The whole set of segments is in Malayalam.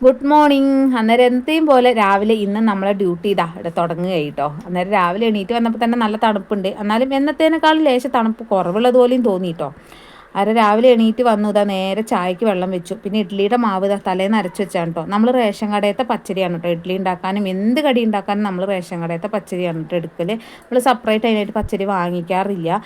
Good morning. അന്നേരം എന്തെയും പോലെ രാവിലെ ഇന്ന് നമ്മളെ ഡ്യൂട്ടി ഇവിടെ തുടങ്ങുകയായിട്ടോ. അന്നേരം രാവിലെ എണീറ്റ് വന്നപ്പോൾ തന്നെ നല്ല തണുപ്പുണ്ട്. എന്നാലും എന്നത്തേനേക്കാളും ലേശം തണുപ്പ് കുറവുള്ളത് പോലെയും തോന്നിയിട്ടോ. രാവിലെ എണീറ്റ് വന്നു നേരെ ചായക്ക് വെള്ളം വെച്ചു. പിന്നെ ഇഡ്ഡലിയുടെ മാവ് തലേന്ന് അരച്ച് വെച്ചാണ് കേട്ടോ. നമ്മൾ റേഷൻ കടയത്തെ പച്ചരിയാണ് കേട്ടോ ഇഡ്ഡലി ഉണ്ടാക്കാനും എന്ത് കടി ഉണ്ടാക്കാനും നമ്മൾ റേഷൻ കടയത്തെ പച്ചരിയാണ് കേട്ടോ എടുക്കൽ. നമ്മൾ സെപ്പറേറ്റ് അതിനായിട്ട് പച്ചരി വാങ്ങിക്കാറില്ല.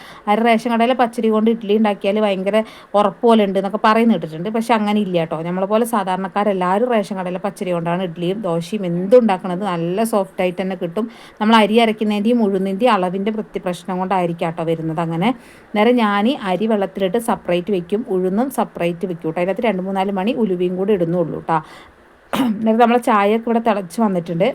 റേഷൻ കടയിലെ പച്ചരി കൊണ്ട് ഇഡ്ഡലി ഉണ്ടാക്കിയാൽ ഭയങ്കര ഉറപ്പ് പോലെ ഉണ്ട് എന്നൊക്കെ പറയുന്ന കേട്ടിട്ടുണ്ട്. പക്ഷെ അങ്ങനെ ഇല്ല കേട്ടോ. നമ്മളെ പോലെ സാധാരണക്കാരെല്ലാവരും റേഷൻ കടയിലെ പച്ചരി കൊണ്ടാണ് ഇഡ്ഡലിയും ദോശയും എന്തും ഉണ്ടാക്കുന്നത്. നല്ല സോഫ്റ്റ് ആയിട്ട് തന്നെ കിട്ടും. നമ്മൾ അരി അരയ്ക്കുന്നതിൻ്റെയും ഉഴുന്നിൻ്റെയും അളവിൻ്റെ പ്രശ്നം കൊണ്ടായിരിക്കും കേട്ടോ വരുന്നത്. അങ്ങനെ നേരെ ഞാൻ അരി വെള്ളത്തിലിട്ട് സെപ്പറേറ്റ് വെക്കും, ഉഴുന്നും സെപ്പറേറ്റ് വെക്കും കേട്ടോ. അതിനകത്ത് 2-3 മണി ഉലുവയും കൂടി ഇടുന്നുള്ളൂ കേട്ടോ. എന്നിട്ട് നമ്മളെ ചായയൊക്കെ ഇവിടെ തിളച്ച് വന്നിട്ടുണ്ട്.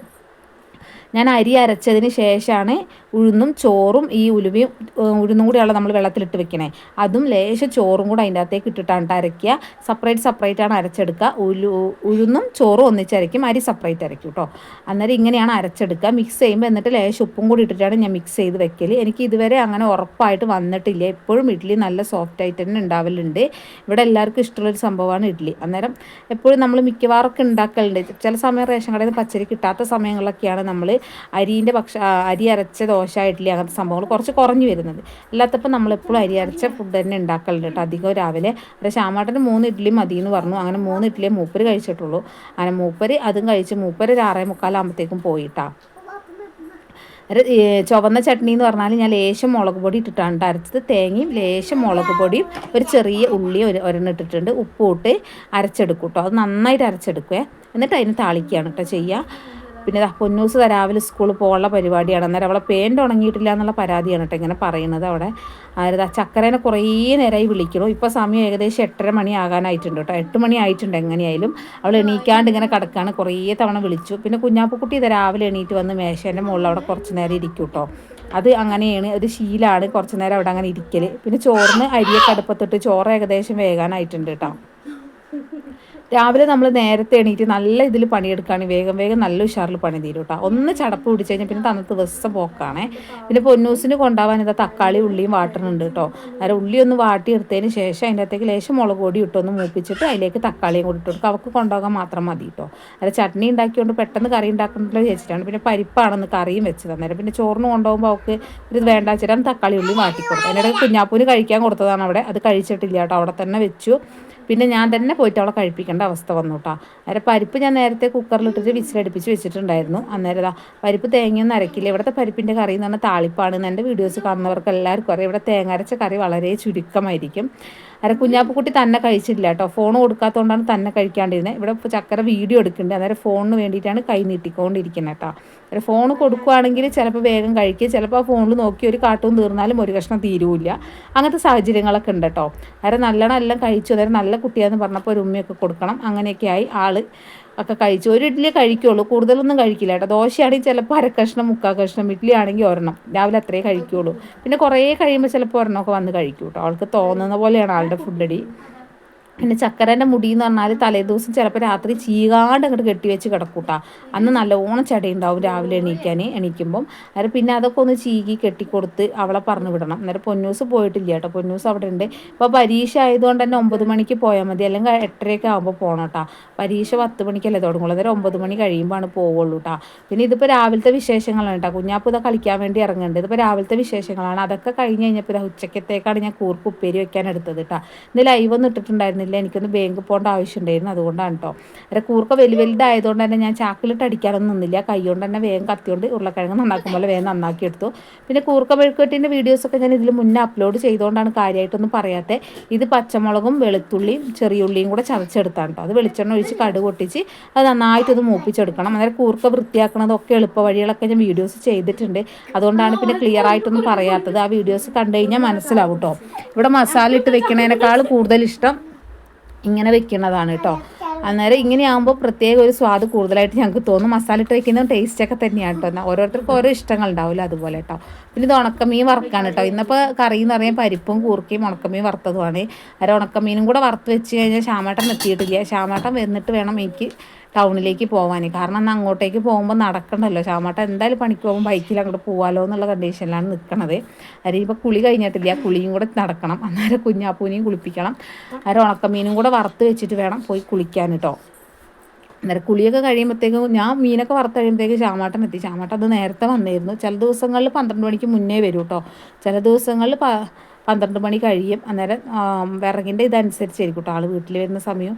ഞാൻ അരി അരച്ചതിന് ശേഷമാണ് ഉഴുന്നും ചോറും ഈ ഉഴുന്നും കൂടിയുള്ള നമ്മൾ വെള്ളത്തിലിട്ട് വെക്കണേ. അതും ലേശം ചോറും കൂടെ അതിൻ്റെ അകത്തേക്ക് ഇട്ടിട്ടാണ് അരയ്ക്കുക. സെപ്പറേറ്റാണ് അരച്ചെടുക്കുക. ഉഴുന്നും ചോറും ഒന്നിച്ചരയ്ക്കും, അരി സെപ്പറേറ്റ് അരയ്ക്കും കേട്ടോ. അന്നേരം ഇങ്ങനെയാണ് അരച്ചെടുക്കുക. മിക്സ് ചെയ്യുമ്പോൾ എന്നിട്ട് ലേശം ഉപ്പും കൂടി ഇട്ടിട്ടാണ് ഞാൻ മിക്സ് ചെയ്ത് വെക്കൽ. എനിക്ക് ഇതുവരെ അങ്ങനെ ഉറപ്പായിട്ട് വന്നിട്ടില്ല. എപ്പോഴും ഇഡ്ഡലി നല്ല സോഫ്റ്റ് ആയിട്ട് തന്നെ ഉണ്ടാവലുണ്ട്. ഇവിടെ എല്ലാവർക്കും ഇഷ്ടമുള്ളൊരു സംഭവമാണ് ഇഡ്ഡലി. അന്നേരം എപ്പോഴും നമ്മൾ മിക്കവാറൊക്കെ ഉണ്ടാക്കലുണ്ട്. ചില സമയം റേഷൻ കടയിൽ നിന്ന് പച്ചരി കിട്ടാത്ത സമയങ്ങളിലൊക്കെയാണ് നമ്മൾ അരി അരച്ച ദോശ ഇഡ്ഡലി അങ്ങനത്തെ സംഭവങ്ങൾ കുറച്ച് കുറഞ്ഞു വരുന്നത്. അല്ലാത്തപ്പോൾ നമ്മളെപ്പോഴും അരി അരച്ച ഫുഡ് തന്നെ ഉണ്ടാക്കലുണ്ട് കേട്ടോ. അധികം രാവിലെ ശ്യാമാട്ടന് 3 ഇഡ്ഡലി മതി എന്ന് പറഞ്ഞു. അങ്ങനെ 3 ഇഡ്ഡലിയെ മൂപ്പര് കഴിച്ചിട്ടുള്ളൂ. അങ്ങനെ മൂപ്പര് അതും കഴിച്ച് മൂപ്പര് 6:45 ആകുമ്പോഴത്തേക്കും പോയിട്ടാ. ചുവന്ന ചട്നി എന്ന് പറഞ്ഞാൽ ഞാൻ ലേശം മുളക് പൊടി ഇട്ടിട്ടാണ് അരച്ചത്. തേങ്ങയും ലേശം മുളക് പൊടിയും ഒരു ചെറിയ ഉള്ളി ഒരെണ്ണം ഇട്ടിട്ടുണ്ട്. ഉപ്പ് ഇട്ട് അരച്ചെടുക്കും കേട്ടോ. അത് നന്നായിട്ട് അരച്ചെടുക്കുവേ. എന്നിട്ട് അതിന് താളിക്കുകയാണ് കേട്ടോ ചെയ്യുക. പിന്നെ പൊന്നൂസ് രാവിലെ സ്കൂളിൽ പോകാനുള്ള പരിപാടിയാണ്. അന്നേരം അവളെ പേൻ്റ് ഉണങ്ങിയിട്ടില്ല എന്നുള്ള പരാതിയാണ് കേട്ടോ ഇങ്ങനെ പറയുന്നത്. അവിടെ ചക്കരേനെ കുറേ നേരമായി വിളിക്കണം. ഇപ്പോൾ സമയം ഏകദേശം 8:30 മണി ആകാനായിട്ടുണ്ട് കേട്ടോ. 8 മണി ആയിട്ടുണ്ട് എങ്ങനെയായാലും. അവൾ എണീക്കാണ്ട് ഇങ്ങനെ കിടക്കുകയാണ്. കുറേ തവണ വിളിച്ചു. പിന്നെ കുഞ്ഞാപ്പുക്കുട്ടി രാവിലെ എണീറ്റ് വന്ന് മേശേൻ്റെ മുകളിൽ അവിടെ കുറച്ച് നേരം ഇരിക്കും കേട്ടോ. അത് അങ്ങനെയാണ്, ഒരു ശീലമാണ് കുറച്ച് നേരം അവിടെ അങ്ങനെ ഇരിക്കൽ. പിന്നെ ചോറിന് അരിയൊക്കെ അടുപ്പത്തിട്ട് ചോറ് ഏകദേശം വേകാനായിട്ടുണ്ട് കേട്ടോ. രാവിലെ നമ്മൾ നേരത്തെ എണീറ്റ് നല്ല ഇതിൽ പണിയെടുക്കുകയാണ്. വേഗം നല്ല ഉഷാറിൽ പണി തീരും കേട്ടോ. ഒന്ന് ചടപ്പ് പിടിച്ച് കഴിഞ്ഞാൽ പിന്നെ തണുത്ത് ദിവസം പോക്കാണേ. പിന്നെ പൊന്നൂസിന് കൊണ്ടുപോകാൻ ഇതാ തക്കാളി ഉള്ളിയും വാട്ടണുണ്ട് കേട്ടോ. അന്നേരം ഉള്ളി ഒന്ന് വാട്ടി എടുത്തതിന് ശേഷം അതിൻ്റെ അകത്തേക്ക് ലേശം മുളക് പൊടി ഇട്ടൊന്ന് മൂപ്പിച്ചിട്ട് അതിലേക്ക് തക്കാളിയും കൂടി ഇട്ട് കൊടുക്കുക. അവൾക്ക് കൊണ്ടുപോകാൻ മാത്രം മതി കേട്ടോ. അന്നേരം ചട്നി ഉണ്ടാക്കിക്കൊണ്ട് പെട്ടെന്ന് കറി ഉണ്ടാക്കണ്ടല്ലോ വെച്ചിട്ടാണ്. പിന്നെ പരിപ്പാണെന്ന് കറിയും വെച്ചത്. അന്നേരം പിന്നെ ചോറിന് കൊണ്ടുപോകുമ്പോൾ അവൾക്ക് ഇത് വേണ്ട വെച്ചിട്ടാണ് തക്കാളി ഉള്ളി വാട്ടിക്കൊടുത്തത്. അതിനിടെ കുഞ്ഞാപ്പൂന് കഴിക്കാൻ കൊടുത്തതാണ് അവിടെ. അത് കഴിച്ചിട്ടില്ല കേട്ടോ. അവിടെ തന്നെ വെച്ചു. പിന്നെ ഞാൻ തന്നെ പോയിട്ട് അവളെ കഴിപ്പിക്കേണ്ട അവസ്ഥ വന്നു കേട്ടോ. അന്നേരം പരിപ്പ് ഞാൻ നേരത്തെ കുക്കറിലിട്ടിട്ട് വിസിലടുപ്പിച്ച് വെച്ചിട്ടുണ്ടായിരുന്നു. അന്നേരം പരിപ്പ് തേങ്ങയൊന്നും അരക്കില്ല. ഇവിടുത്തെ പരിപ്പിൻ്റെ കറി എന്ന് പറഞ്ഞാൽ താളിപ്പാണ്. എൻ്റെ വീഡിയോസ് കാണുന്നവർക്ക് എല്ലാവർക്കും അറിയാം. ഇവിടെ തേങ്ങ അരച്ച കറി വളരെ ചുരുക്കമായിരിക്കും. കുഞ്ഞാപ്പുക്കുട്ടി തന്നെ കഴിച്ചിട്ടില്ല കേട്ടോ. ഫോൺ കൊടുക്കാത്തതുകൊണ്ടാണ് തന്നെ കഴിക്കാണ്ടിരുന്നത്. ഇവിടെ ഇപ്പോൾ ചക്കര വീഡിയോ എടുക്കുന്നുണ്ട്. അന്നേരം ഫോണിന് വേണ്ടിയിട്ടാണ് കൈ നീട്ടിക്കൊണ്ടിരിക്കുന്നത് കേട്ടോ. ഫോൺ കൊടുക്കുകയാണെങ്കിൽ ചിലപ്പോൾ വേഗം കഴിക്കുക, ചിലപ്പോൾ ആ ഫോണിൽ നോക്കി ഒരു കാർട്ടൂൺ തീർന്നാലും ഒരു കഷ്ണം തീരുമില്ല. അങ്ങനത്തെ സാഹചര്യങ്ങളൊക്കെ ഉണ്ട് കേട്ടോ. നല്ലോണം എല്ലാം കഴിച്ചു. നല്ല കുട്ടിയാന്ന് പറഞ്ഞപ്പോൾ ഒരു ഉമ്മയൊക്കെ കൊടുക്കണം. അങ്ങനെയൊക്കെയായി ആൾ ഒക്കെ കഴിച്ചു. ഒരു ഇഡ്ഡലിയെ കഴിക്കുകയുള്ളൂ, കൂടുതലൊന്നും കഴിക്കില്ല കേട്ടോ. ദോശയാണെങ്കിൽ ചിലപ്പോൾ 1/2 കഷ്ണം 3/4 കഷ്ണം, ഇഡ്ഡലി ആണെങ്കിൽ ഒരെണ്ണം. രാവിലെ അത്രേ കഴിക്കുകയുള്ളൂ. പിന്നെ കുറേ കഴിയുമ്പോൾ ചിലപ്പോൾ ഒരെണ്ണമൊക്കെ വന്ന് കഴിക്കും കേട്ടോ. അവൾക്ക് തോന്നുന്ന പോലെയാണ് ആളുടെ ഫുഡടി. പിന്നെ ചക്കരേൻ്റെ മുടി എന്ന് പറഞ്ഞാൽ തലേദിവസം ചിലപ്പോൾ രാത്രി ചീകാണ്ട് അങ്ങോട്ട് കെട്ടിവെച്ച് കിടക്കൂട്ടാ. അന്ന് നല്ലോണം ചടയുണ്ടാവും രാവിലെ എണീക്കുമ്പം. പിന്നെ അതൊക്കെ ഒന്ന് ചീകി കെട്ടിക്കൊടുത്ത് അവളെ പറഞ്ഞു വിടണം. അന്നേരം പൊന്നൂസ് പോയിട്ടില്ല കേട്ടോ. പൊന്നൂസ് അവിടെ ഉണ്ട്. ഇപ്പോൾ പരീക്ഷ ആയതുകൊണ്ട് തന്നെ 9 മണിക്ക് പോയാൽ മതി, അല്ലെങ്കിൽ 8:30 ആകുമ്പോൾ പോകണം കേട്ടോ. പരീക്ഷ 10 മണിക്കല്ലേ തുടങ്ങുള്ളൂ. അന്നേരം 9 മണി കഴിയുമ്പോഴാണ് പോവുള്ളൂ കേട്ടോ. പിന്നെ ഇതിപ്പോൾ രാവിലത്തെ വിശേഷങ്ങളാണ് കേട്ടോ. കുഞ്ഞാപ്പ് ഇതാ കളിക്കാൻ വേണ്ടി ഇറങ്ങുന്നുണ്ട്. ഇതിപ്പോൾ രാവിലത്തെ വിശേഷങ്ങളാണ്. അതൊക്കെ കഴിഞ്ഞ് കഴിഞ്ഞപ്പോൾ ഉച്ചക്കത്തേക്കാണ് ഞാൻ കൂർപ്പ് ഉപ്പേരി വെക്കാൻ എടുത്തത് കേട്ടോ. ഇന്ന് ലൈവ് ഒന്നും ഇട്ടിട്ടുണ്ടായിരുന്നില്ല. എനിക്കൊന്ന് ബാങ്ക് പോകേണ്ട ആവശ്യമുണ്ടായിരുന്നു, അതുകൊണ്ടാണ് കേട്ടോ. കൂർക്ക വലുതായതുകൊണ്ട് തന്നെ ഞാൻ ചാക്കിലിട്ട് അടിക്കാനൊന്നും നിന്നില്ല. കൈ കൊണ്ട് തന്നെ വേഗം കത്തിയോണ്ട് ഉരുളക്കിഴങ്ങ് നന്നാക്കുമ്പോൾ വേഗം നന്നാക്കി എടുത്തു. പിന്നെ കൂർക്ക മെഴുക്കുവരട്ടിൻ്റെ വീഡിയോസൊക്കെ ഞാൻ ഇതിൽ മുന്നേ അപ്ലോഡ് ചെയ്തുകൊണ്ടാണ് കാര്യമായിട്ടൊന്നും പറയാത്തത്. ഇത് പച്ചമുളകും വെളുത്തുള്ളിയും ചെറിയ ഉള്ളിയും കൂടെ ചതച്ചെടുത്താണ് കേട്ടോ. അത് വെളിച്ചെണ്ണ ഒഴിച്ച് കടുക് പൊട്ടിച്ച് അത് നന്നായിട്ടൊന്ന് മൂപ്പിച്ചെടുക്കണം. അന്നേരം കൂർക്ക വൃത്തിയാക്കണതൊക്കെ എളുപ്പ വഴികളൊക്കെ ഞാൻ വീഡിയോസ് ചെയ്തിട്ടുണ്ട്. അതുകൊണ്ടാണ് പിന്നെ ക്ലിയർ ആയിട്ടൊന്നും പറയാത്തത്. ആ വീഡിയോസ് കണ്ടു കഴിഞ്ഞാൽ മനസ്സിലാവും കേട്ടോ. ഇവിടെ മസാല ഇട്ട് വെക്കണതിനേക്കാൾ കൂടുതൽ ഇഷ്ടം ഇങ്ങനെ വെക്കുന്നതാണ് കേട്ടോ. അന്നേരം ഇങ്ങനെയാകുമ്പോൾ പ്രത്യേക ഒരു സ്വാദ് കൂടുതലായിട്ട് ഞങ്ങൾക്ക് തോന്നും. മസാല ഇട്ട് വയ്ക്കുന്നത് ടേസ്റ്റൊക്കെ തന്നെയാണ് കേട്ടോ. ഓരോരുത്തർക്കും ഓരോ ഇഷ്ടങ്ങളുണ്ടാവില്ല, അതുപോലെ കേട്ടോ. പിന്നെ ഇത് ഉണക്കമീൻ വറുക്കാണ് കേട്ടോ. ഇന്നിപ്പോൾ കറി എന്ന് പറയാൻ പരിപ്പും കൂർക്കയും ഉണക്കമീൻ വറുത്തതുമാണ്. ഉണക്കമീനും കൂടെ വറുത്ത് വെച്ച് കഴിഞ്ഞാൽ ശ്യാമേട്ടൻ എത്തിയിട്ടില്ല. ശ്യാമേട്ടൻ വന്നിട്ട് വേണം എനിക്ക് ടൗണിലേക്ക് പോകാൻ. കാരണം എന്നാൽ അങ്ങോട്ടേക്ക് പോകുമ്പോൾ നടക്കണ്ടല്ലോ. ശ്യാമേട്ടൻ എന്തായാലും പണിക്ക് പോകുമ്പോൾ ബൈക്കിൽ അങ്ങോട്ട് പോകാമല്ലോ എന്നുള്ള കണ്ടീഷനിലാണ് നിൽക്കണത്. ഇപ്പോൾ കുളി കഴിഞ്ഞിട്ടില്ല, കുളിയും കൂടെ നടക്കണം. അന്നേരം കുഞ്ഞാപ്പൂനെയും കുളിപ്പിക്കണം. ഉണക്കമീനും കൂടെ വറുത്ത് വെച്ചിട്ട് വേണം പോയി കുളിക്കാൻ കേട്ടോ. അന്നേരം കുളിയൊക്കെ കഴിയുമ്പോഴത്തേക്കും ഞാൻ മീനൊക്കെ വറുത്ത് കഴിയുമ്പോഴത്തേക്ക് ശ്യാമാട്ടൻ എത്തി. ശ്യാമാട്ടൻ അത് നേരത്തെ വന്നിരുന്നു. ചില ദിവസങ്ങളിൽ 12 മണിക്ക് മുന്നേ വരും കേട്ടോ. ചില ദിവസങ്ങളിൽ 12 മണി കഴിയും. അന്നേരം വിറകിൻ്റെ ഇതനുസരിച്ചായിരിക്കും കേട്ടോ ആൾ വീട്ടിൽ വരുന്ന സമയം.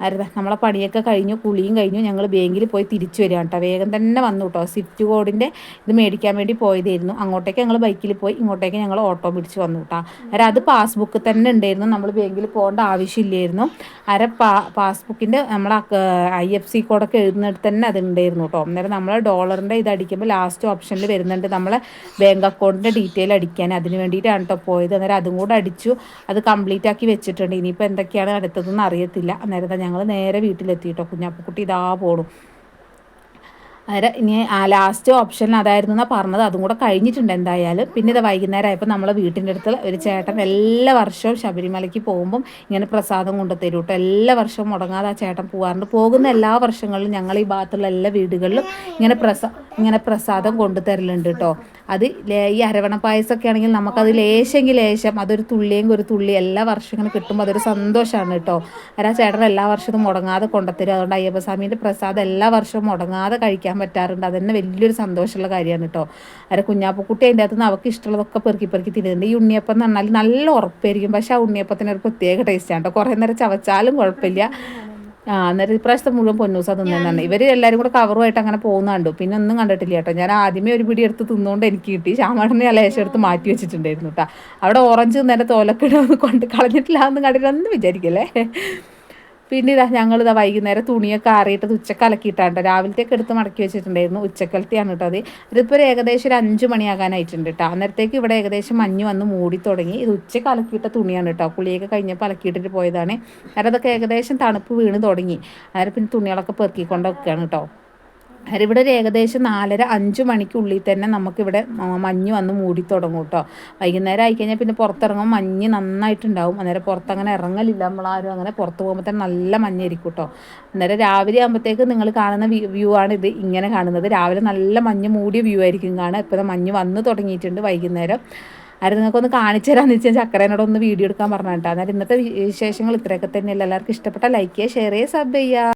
ആരുടെ നമ്മളെ പണിയൊക്കെ കഴിഞ്ഞു, കുളിയും കഴിഞ്ഞു, ഞങ്ങൾ ബാങ്കിൽ പോയി തിരിച്ചു വരികയാണ് കേട്ടോ. വേഗം തന്നെ വന്നു കേട്ടോ. സ്വിഫ്റ്റ് കോഡിൻ്റെ ഇത് മേടിക്കാൻ വേണ്ടി പോയതായിരുന്നു. അങ്ങോട്ടേക്ക് ഞങ്ങൾ ബൈക്കിൽ പോയി, ഇങ്ങോട്ടേക്ക് ഞങ്ങൾ ഓട്ടോ പിടിച്ച് വന്നു കേട്ടോ. അന്നേരം അത് പാസ്ബുക്ക് തന്നെ ഉണ്ടായിരുന്നു, നമ്മൾ ബാങ്കിൽ പോകേണ്ട ആവശ്യമില്ലായിരുന്നു. പാസ്ബുക്കിൻ്റെ നമ്മളെ IFSC കോഡൊക്കെ എഴുതുന്നിടത്ത് തന്നെ അത് ഉണ്ടായിരുന്നു കേട്ടോ. അന്നേരം നമ്മൾ ഡോളറിൻ്റെ ഇത് അടിക്കുമ്പോൾ ലാസ്റ്റ് ഓപ്ഷനിൽ വരുന്നുണ്ട് നമ്മളെ ബാങ്ക് അക്കൗണ്ടിൻ്റെ ഡീറ്റെയിൽ അടിക്കാൻ. അതിന് വേണ്ടിയിട്ടാണ് കേട്ടോ പോയത്. അന്നേരം അതും കൂടെ അടിച്ചു, അത് കംപ്ലീറ്റ് ആക്കി വെച്ചിട്ടുണ്ട്. ഇനിയിപ്പോൾ എന്തൊക്കെയാണ് അടുത്തതെന്ന് അറിയത്തില്ല. അന്നേരം ഞങ്ങൾ നേരെ വീട്ടിലെത്തി കേട്ടോ. കുഞ്ഞാപ്പക്കുട്ടി ഇതാ പോണു. അന്നേരം ഇനി ലാസ്റ്റ് ഓപ്ഷൻ അതായിരുന്നു എന്നാണ് പറഞ്ഞത്. അതും കൂടെ കഴിഞ്ഞിട്ടുണ്ട് എന്തായാലും. പിന്നെ ഇത് വൈകുന്നേരം ആയപ്പോൾ നമ്മളെ വീട്ടിൻ്റെ അടുത്ത് ഒരു ചേട്ടൻ എല്ലാ വർഷവും ശബരിമലയ്ക്ക് പോകുമ്പം ഇങ്ങനെ പ്രസാദം കൊണ്ടു തരും കേട്ടോ. എല്ലാ വർഷവും മുടങ്ങാതെ ആ ചേട്ടൻ പോകാറുണ്ട്. പോകുന്ന എല്ലാ വർഷങ്ങളിലും ഞങ്ങൾ ഈ ഭാഗത്തുള്ള എല്ലാ വീടുകളിലും ഇങ്ങനെ പ്രസാദം കൊണ്ടു തരലുണ്ട് കേട്ടോ. അത് ഈ അരവണ പായസമൊക്കെ ആണെങ്കിൽ നമുക്കത് ലേശമെങ്കിൽ ലേശം, അതൊരു തുള്ളിയെങ്കിൽ ഒരു തുള്ളി എല്ലാ വർഷവും ഇങ്ങനെ കിട്ടുമ്പോൾ അതൊരു സന്തോഷമാണ് കേട്ടോ. ആ ചേട്ടൻ എല്ലാ വർഷവും മുടങ്ങാതെ കൊണ്ടുത്തരും. അതുകൊണ്ട് അയ്യപ്പസ്വാമീൻ്റെ പ്രസാദം എല്ലാ വർഷവും മുടങ്ങാതെ കഴിക്കാൻ പറ്റാറുണ്ട്. അതന്നെ വലിയൊരു സന്തോഷമുള്ള കാര്യമാണ് കേട്ടോ. അരെ കുഞ്ഞാപ്പക്കുട്ടി അതിൻ്റെ അകത്ത് നിന്ന് അവർക്ക് ഇഷ്ടമുള്ളതൊക്കെ പെറുക്കി തിന്നുന്നുണ്ട്. ഈ ഉണ്ണിയപ്പം എന്ന് പറഞ്ഞാൽ നല്ല ഉറപ്പായിരിക്കും, പക്ഷേ ആ ഉണ്ണിയപ്പത്തിന് ഒരു പ്രത്യേക ടേസ്റ്റാണ് കേട്ടോ. കുറേ നേരം ചവച്ചാലും കുഴപ്പമില്ല. അന്നേരം ഇപ്രാവശ്യത്തെ മുഴുവൻ പൊന്നൂസ തിന്നുന്നതാണ്. ഇവർ എല്ലാവരും കൂടെ കവറുമായിട്ട് അങ്ങനെ പോകുന്നുണ്ട്. പിന്നെ ഒന്നും കണ്ടിട്ടില്ല കേട്ടോ. ഞാൻ ആദ്യമേ ഒരു പിടി എടുത്ത് തിന്നുകൊണ്ട് എനിക്ക് കിട്ടി. ശ്യാമാടനെ ആ ലേശം എടുത്ത് മാറ്റി വെച്ചിട്ടുണ്ടായിരുന്നു കേട്ടോ. അവിടെ ഓറഞ്ച് നേരെ തോലക്കിടന്ന് കൊണ്ട് കളഞ്ഞിട്ടില്ല എന്ന് കണ്ടിട്ടൊന്നും വിചാരിക്കല്ലേ. പിന്നെ ഞങ്ങളിതാ വൈകുന്നേരം തുണിയൊക്കെ ആറിയിട്ട് ഉച്ചക്ക് അലക്കിയിട്ടാണ് കേട്ടോ. രാവിലത്തേക്ക് എടുത്ത് മടക്കി വെച്ചിട്ടുണ്ടായിരുന്നു. ഉച്ചക്കലത്തെയാണ് കേട്ടോ അത്. ഇതിപ്പോൾ ഒരു ഏകദേശം ഒരു 5 മണിയാകാനായിട്ടുണ്ട് കേട്ടോ. അന്നേരത്തേക്ക് ഇവിടെ ഏകദേശം മഞ്ഞ് വന്ന് മൂടി തുടങ്ങി. ഇത് ഉച്ചക്ക് അലക്കിയിട്ട തുണിയാണ് കേട്ടോ. കുളിയൊക്കെ കഴിഞ്ഞപ്പോൾ അലക്കിയിട്ടിട്ട് പോയതാണ്. അന്നേരം അതൊക്കെ ഏകദേശം തണുപ്പ് വീണ് തുടങ്ങി. അന്നേരം പിന്നെ തുണികളൊക്കെ പെറുക്കിക്കൊണ്ട് വെക്കുകയാണ് കേട്ടോ. ഇവിടെ ഒരു ഏകദേശം 4:30-5 മണിക്കുള്ളിൽ തന്നെ നമുക്കിവിടെ മഞ്ഞ് വന്ന് മൂടി തുടങ്ങും കേട്ടോ. വൈകുന്നേരം ആയിക്കഴിഞ്ഞാൽ പിന്നെ പുറത്തിറങ്ങുമ്പോൾ മഞ്ഞ് നന്നായിട്ടുണ്ടാവും. അന്നേരം പുറത്തങ്ങനെ ഇറങ്ങലില്ല നമ്മളാരും. അങ്ങനെ പുറത്ത് പോകുമ്പോൾ തന്നെ നല്ല മഞ്ഞായിരിക്കും കേട്ടോ. അന്നേരം രാവിലെ ആകുമ്പോഴത്തേക്ക് നിങ്ങൾ കാണുന്ന വ്യൂ ആണ് ഇത് ഇങ്ങനെ കാണുന്നത്. രാവിലെ നല്ല മഞ്ഞ് മൂടിയ വ്യൂ ആയിരിക്കും കാണുക. ഇപ്പോൾ മഞ്ഞ് വന്ന് തുടങ്ങിയിട്ടുണ്ട് വൈകുന്നേരം. ആരും നിങ്ങൾക്കൊന്ന് കാണിച്ചു തരാമെന്ന് വെച്ചാൽ ചക്കരേനോടൊന്ന് വീഡിയോ എടുക്കാൻ പറഞ്ഞിട്ടാണ്. അന്നേരം ഇന്നത്തെ വിശേഷങ്ങൾ ഇത്രയൊക്കെ തന്നെയല്ല. എല്ലാവർക്കും ഇഷ്ടപ്പെട്ട ലൈക്ക് ചെയ്യുക, ഷെയർ ചെയ്യുക, സബ് ചെയ്യുക.